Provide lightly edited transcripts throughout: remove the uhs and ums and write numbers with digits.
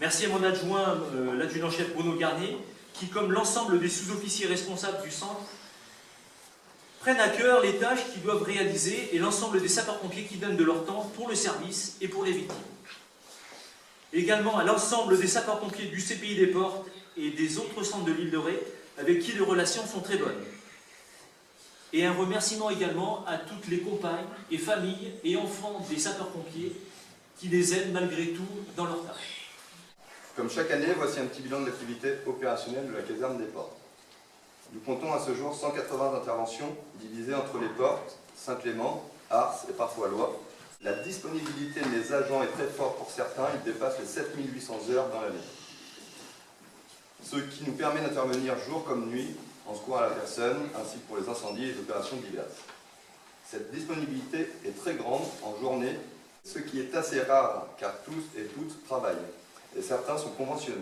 Merci à mon adjoint, l'adjudant-chef Bruno Garnier, qui, comme l'ensemble des sous-officiers responsables du centre, prennent à cœur les tâches qu'ils doivent réaliser et l'ensemble des sapeurs-pompiers qui donnent de leur temps pour le service et pour les victimes. Également à l'ensemble des sapeurs-pompiers du CPI des Portes et des autres centres de l'île de Ré, avec qui les relations sont très bonnes. Et un remerciement également à toutes les compagnes et familles et enfants des sapeurs-pompiers qui les aident malgré tout dans leurs tâches. Comme chaque année, voici un petit bilan de l'activité opérationnelle de la caserne des Portes. Nous comptons à ce jour 180 interventions divisées entre les Portes, Saint-Clément, Ars et parfois Loire. La disponibilité des agents est très forte pour certains, il dépasse les 7800 heures dans l'année. Ce qui nous permet d'intervenir jour comme nuit en secours à la personne, ainsi que pour les incendies et les opérations diverses. Cette disponibilité est très grande en journée, ce qui est assez rare car tous et toutes travaillent et certains sont conventionnés.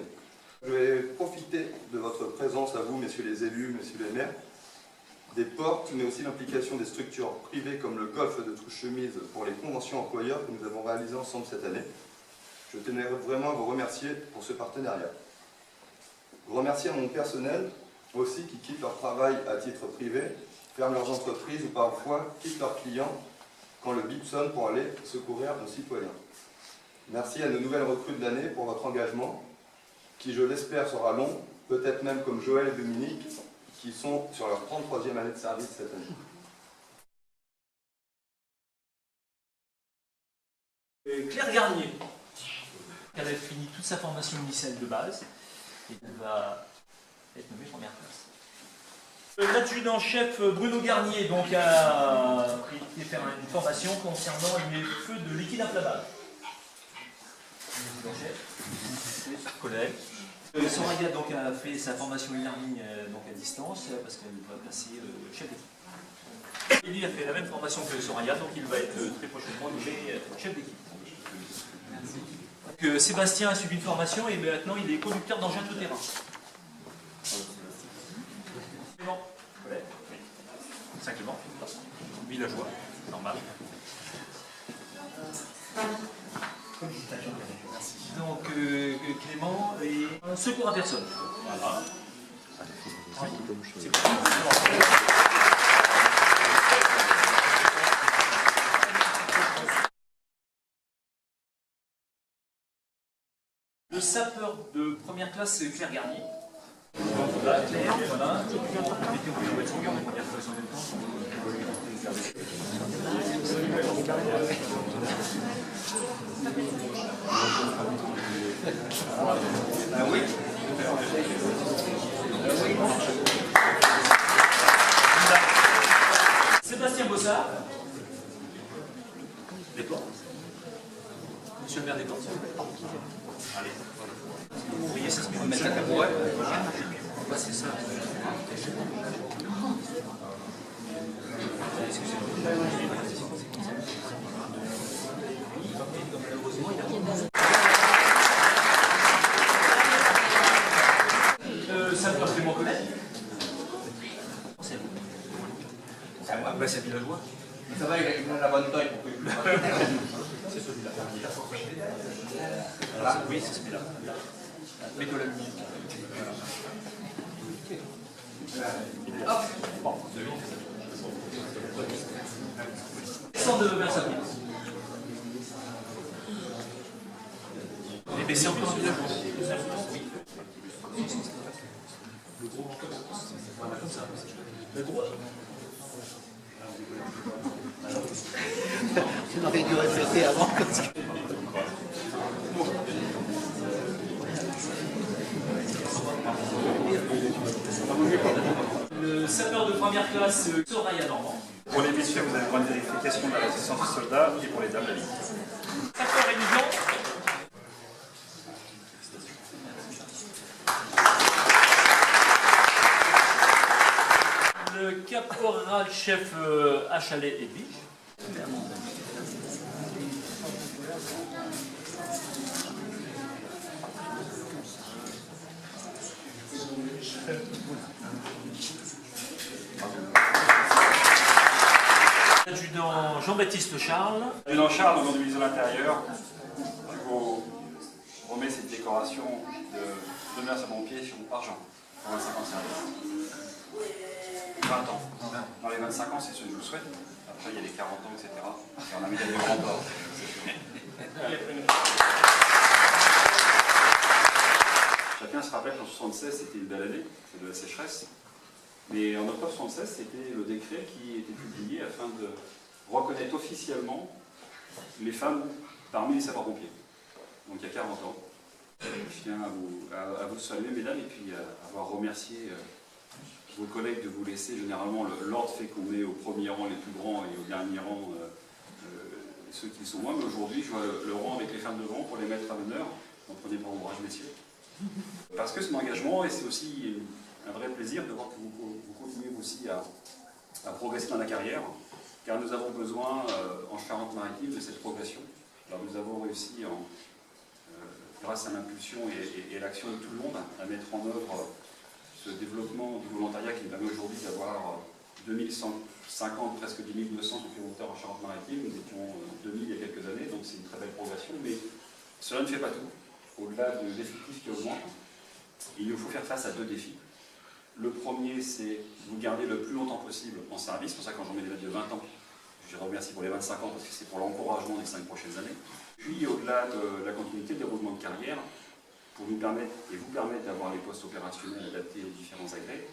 Je vais profiter de votre présence à vous, messieurs les élus, messieurs les maires, des Portes, mais aussi l'implication des structures privées comme le golf de Touche-Chemise pour les conventions employeurs que nous avons réalisées ensemble cette année. Je tenais vraiment à vous remercier pour ce partenariat. Je remercie à mon personnel aussi qui quittent leur travail à titre privé, ferment leurs entreprises ou parfois quittent leurs clients quand le bip sonne pour aller secourir nos citoyens. Merci à nos nouvelles recrues de l'année pour votre engagement, qui je l'espère sera long, peut-être même comme Joël et Dominique, qui sont sur leur 33e année de service cette année. Claire Garnier, elle a fini toute sa formation initiale de base et elle va être nommée première classe. L'adjudant-chef Bruno Garnier donc, a été faire une formation concernant les feux de liquide inflammable. L'adjudant-chef, collègue. Soraya donc, a fait sa formation e-learning à distance parce qu'elle doit passer chef d'équipe. Et lui a fait la même formation que Soraya, donc il va être très prochainement nommé chef d'équipe. Donc, Sébastien a suivi une formation et maintenant il est conducteur d'engin tout-terrain. Collègue, oui. Saint-Clément, villageois, normal. Donc Clément et secours à personne. Voilà. C'est bon. Le sapeur de première classe, c'est Claire Garnier. Voilà, Claire, voilà. Ah oui. Sébastien Bossard. Des Portes. Monsieur le maire des Portes. Allez, vous voyez, ça se met. Mettre la tabouret. C'est ça. Ça peut appeler mon collègue. C'est vous. C'est à moi. Bah, c'est villageois. Ça va, il a la bonne taille pour que je c'est celui-là. Voilà. Oui, c'est celui-là. Mais de la lumière. Bon, descends de Versailles. Et baisser encore un peu. Le gros. Voilà, comme ça. Le gros. On aurait dû répéter avant. Le sapeur de première classe, Soraya Normand. Pour les messieurs, vous avez le droit de vérification de la résistance du soldat et pour les dames, la vie. Sapeur évident. Le caporal-chef Achalet Edwige. L'adjudant Jean-Baptiste Charles. Adjudant Charles, au nom du ministre de l'Intérieur, remet cette décoration de l'honneur sapeur-pompier sur argent pour 25 ans de service. 20 ans. Dans les 25 ans, c'est ce que je vous souhaite. Après, il y a les 40 ans, etc. Et on a médaille de grand port. Chacun se rappelle qu'en 1976, c'était une belle année, c'est de la sécheresse. Mais en octobre 1976, c'était le décret qui était publié afin de reconnaître officiellement les femmes parmi les sapeurs-pompiers. Donc il y a 40 ans. Je tiens à vous saluer, mesdames, et puis à avoir remercié vos collègues de vous laisser. Généralement, l'ordre fait qu'on met au premier rang les plus grands et au dernier rang ceux qui sont moins. Mais aujourd'hui, je vois le rang avec les femmes devant pour les mettre à l'honneur. Donc prenez par ombrage, messieurs. Parce que c'est un engagement et c'est aussi un vrai plaisir de voir que vous continuez aussi à progresser dans la carrière, car nous avons besoin en Charente-Maritime de cette progression. Alors nous avons réussi, grâce à l'impulsion et l'action de tout le monde, à mettre en œuvre ce développement du volontariat qui nous permet aujourd'hui d'avoir 2150, presque 10 200 supplémentaires en Charente-Maritime. Nous étions 2000 il y a quelques années, donc c'est une très belle progression, mais cela ne fait pas tout. Au-delà de l'effectif qui augmente, il nous faut faire face à deux défis. Le premier, c'est vous garder le plus longtemps possible en service. C'est pour ça que quand j'en mets des médailles de 20 ans, je les remercie pour les 25 ans parce que c'est pour l'encouragement des 5 prochaines années. Puis au-delà de la continuité des déroulement de carrière, pour nous permettre et vous permettre d'avoir les postes opérationnels adaptés aux différents agrès,